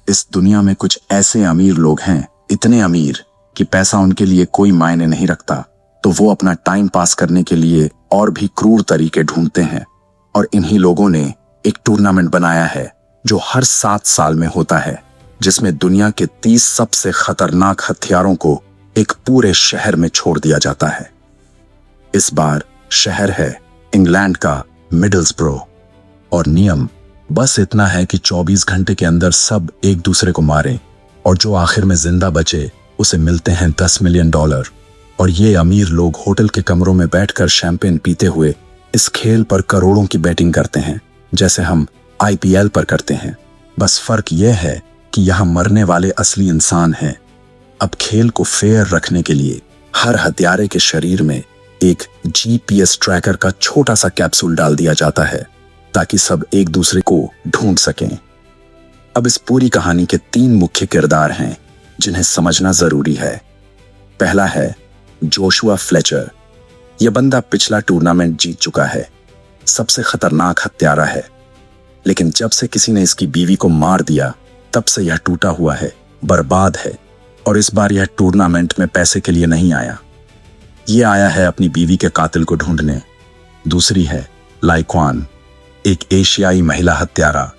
इस दुनिया में कुछ ऐसे अमीर लोग हैं, इतने अमीर कि पैसा उनके लिए कोई मायने नहीं रखता, तो वो अपना टाइम पास करने के लिए और भी क्रूर तरीके ढूंढते हैं। और इन्हीं लोगों ने एक टूर्नामेंट बनाया है जो हर 7 साल में होता है, जिसमें दुनिया के 30 सबसे खतरनाक हथियारों को एक पूरे शहर में छोड़ दिया जाता है। इस बार शहर है इंग्लैंड का मिडल्सब्रो और नियम बस इतना है कि 24 घंटे के अंदर सब एक दूसरे को मारें और जो आखिर में जिंदा बचे उसे मिलते हैं $10 मिलियन। और ये अमीर लोग होटल के कमरों में बैठकर शैंपेन पीते हुए इस खेल पर करोड़ों की बैटिंग करते हैं, जैसे हम IPL पर करते हैं। बस फर्क यह है कि यहाँ मरने वाले असली इंसान हैं। अब खेल को फेयर रखने के लिए हर हत्यारे के शरीर में एक GPS ट्रैकर का छोटा सा कैप्सूल डाल दिया जाता है ताकि सब एक दूसरे को ढूंढ सकें। अब इस पूरी कहानी के 3 मुख्य किरदार हैं जिन्हें समझना जरूरी है। पहला है जोशुआ फ्लेचर। यह बंदा पिछला टूर्नामेंट जीत चुका है, सबसे खतरनाक हत्यारा है, लेकिन जब से किसी ने इसकी बीवी को मार दिया तब से यह टूटा हुआ है, बर्बाद है। और इस बार यह टूर्नामेंट में पैसे के लिए नहीं आया, यह आया है अपनी बीवी के कातिल को ढूंढने। दूसरी है लाइक्वान, एक एशियाई महिला हत्यारा,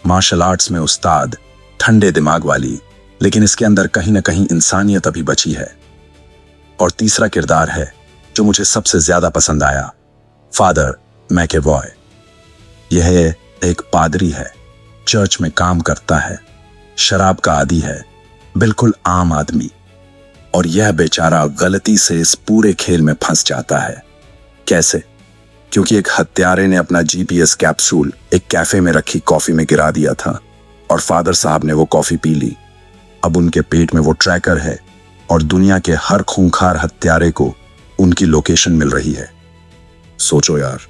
मार्शल आर्ट्स में उस्ताद, ठंडे दिमाग वाली, लेकिन इसके अंदर कहीं ना कहीं इंसानियत अभी बची है। और तीसरा किरदार है जो मुझे सबसे ज्यादा पसंद आया, फादर मैकेवॉय। यह एक पादरी है, चर्च में काम करता है, शराब का आदी है, बिल्कुल आम आदमी। और यह बेचारा गलती से इस पूरे खेल में फंस जाता है। कैसे? क्योंकि एक हत्यारे ने अपना GPS कैप्सूल एक कैफे में रखी कॉफी में गिरा दिया था और फादर साहब ने वो कॉफी पी ली। अब उनके पेट में वो ट्रैकर है और दुनिया के हर खूंखार हत्यारे को उनकी लोकेशन मिल रही है। सोचो यार,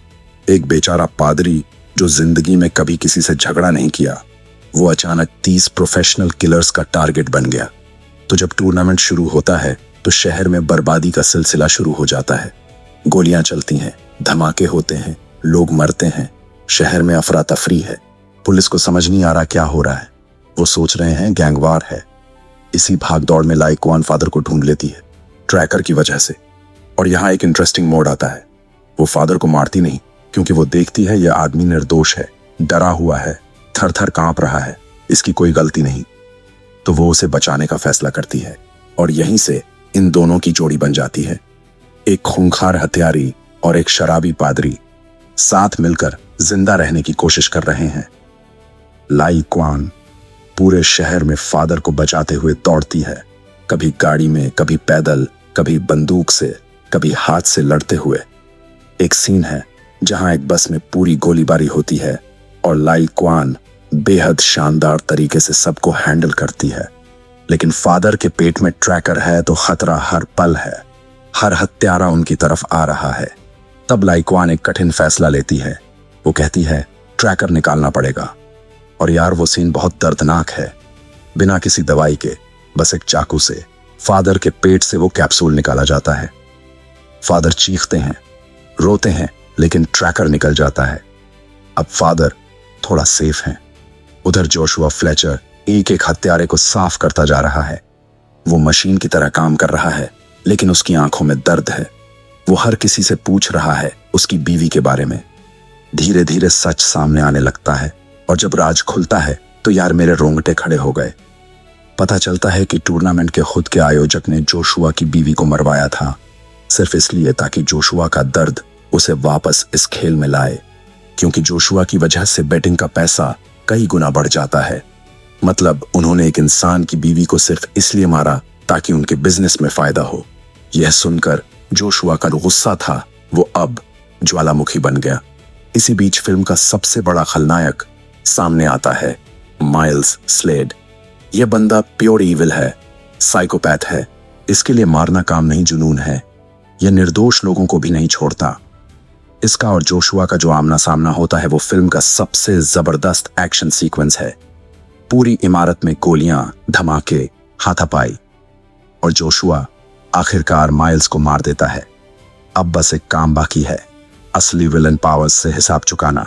एक बेचारा पादरी जो जिंदगी में कभी किसी से झगड़ा नहीं किया, वो अचानक 30 प्रोफेशनल किलर्स का टारगेट बन गया। तो जब टूर्नामेंट शुरू होता है तो शहर में बर्बादी का सिलसिला शुरू हो जाता है। गोलियां चलती हैं, धमाके होते हैं, लोग मरते हैं, शहर में अफरा तफरी है। पुलिस को समझ नहीं आ रहा क्या हो रहा है, वो सोच रहे हैं गैंगवार है। इसी भागदौड़ में लाइक्वान फादर को ढूंढ लेती है, ट्रैकर की वजह से। और यहाँ एक इंटरेस्टिंग मोड़ आता है। वो फादर को मारती नहीं, क्योंकि वो देखती है यह आदमी निर्दोष है, डरा हुआ है, थर थर कांप रहा है, इसकी कोई गलती नहीं। तो वो उसे बचाने का फैसला करती है और यहीं से इन दोनों की जोड़ी बन जाती है। एक खूंखार हत्यारी और एक शराबी पादरी साथ मिलकर जिंदा रहने की कोशिश कर रहे हैं। लाइक्वान पूरे शहर में फादर को बचाते हुए दौड़ती है, कभी गाड़ी में, कभी पैदल, कभी बंदूक से, कभी हाथ से लड़ते हुए। एक सीन है जहां एक बस में पूरी गोलीबारी होती है और लाइक्वान बेहद शानदार तरीके से सबको हैंडल करती है। लेकिन फादर के पेट में ट्रैकर है तो खतरा हर पल है, हर हत्यारा उनकी तरफ आ रहा है। तब लाइक्वान एक कठिन फैसला लेती है। वो कहती है ट्रैकर निकालना पड़ेगा। और यार वो सीन बहुत दर्दनाक है। बिना किसी दवाई के, बस एक चाकू से फादर के पेट से वो कैप्सूल निकाला जाता है। फादर चीखते हैं, रोते हैं, लेकिन ट्रैकर निकल जाता है। अब फादर थोड़ा सेफ है। उधर जोशुआ फ्लेचर एक एक हत्यारे को साफ करता जा रहा है। वो मशीन की तरह काम कर रहा है, लेकिन उसकी आंखों में दर्द है। वो हर किसी से पूछ रहा है उसकी बीवी के बारे में। धीरे धीरे सच सामने आने लगता है और जब राज खुलता है तो यार मेरे रोंगटे खड़े हो गए। पता चलता है कि टूर्नामेंट के खुद के आयोजक ने जोशुआ की बीवी को मरवाया था, सिर्फ इसलिए ताकि जोशुआ का दर्द उसे वापस इस खेल में लाए। क्योंकि जोशुआ की वजह से बेटिंग का पैसा कई गुना बढ़ जाता है। मतलब उन्होंने एक इंसान की बीवी को सिर्फ इसलिए मारा ताकि उनके बिजनेस में फायदा हो। यह सुनकर जोशुआ का गुस्सा था वो अब ज्वालामुखी बन गया। इसी बीच फिल्म का सबसे बड़ा खलनायक सामने आता है, माइल्स स्लेड। यह बंदा प्योर इविल है, साइकोपैथ है। इसके लिए मारना काम नहीं, जुनून है। यह निर्दोष लोगों को भी नहीं छोड़ता। इसका और जोशुआ का जो आमना सामना होता है वो फिल्म का सबसे जबरदस्त एक्शन सीक्वेंस है। पूरी इमारत में गोलियां, धमाके, हाथापाई, और जोशुआ आखिरकार माइल्स को मार देता है। अब बस एक काम बाकी है, असली विलन पावर्स से हिसाब चुकाना।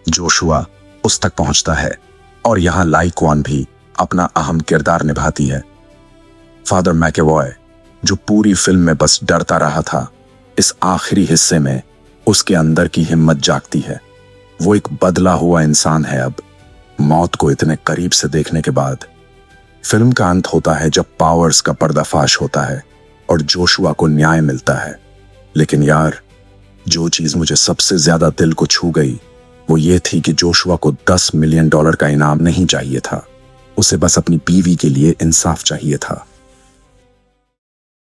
जोशुआ उस तक पहुंचता है और यहां लाइक्वान भी अपना अहम किरदार निभाती है। फादर मैकेवॉय, जो पूरी फिल्म में बस डरता रहा था, इस आखिरी हिस्से में उसके अंदर की हिम्मत जागती है। वो एक बदला हुआ इंसान है अब, मौत को इतने करीब से देखने के बाद। फिल्म का अंत होता है जब पावर्स का पर्दाफाश होता है और जोशुआ को न्याय मिलता है। लेकिन यार, जो चीज मुझे सबसे ज्यादा दिल को छू गई वो ये थी कि जोशुआ को $10 मिलियन का इनाम नहीं चाहिए था, उसे बस अपनी बीवी के लिए इंसाफ चाहिए था।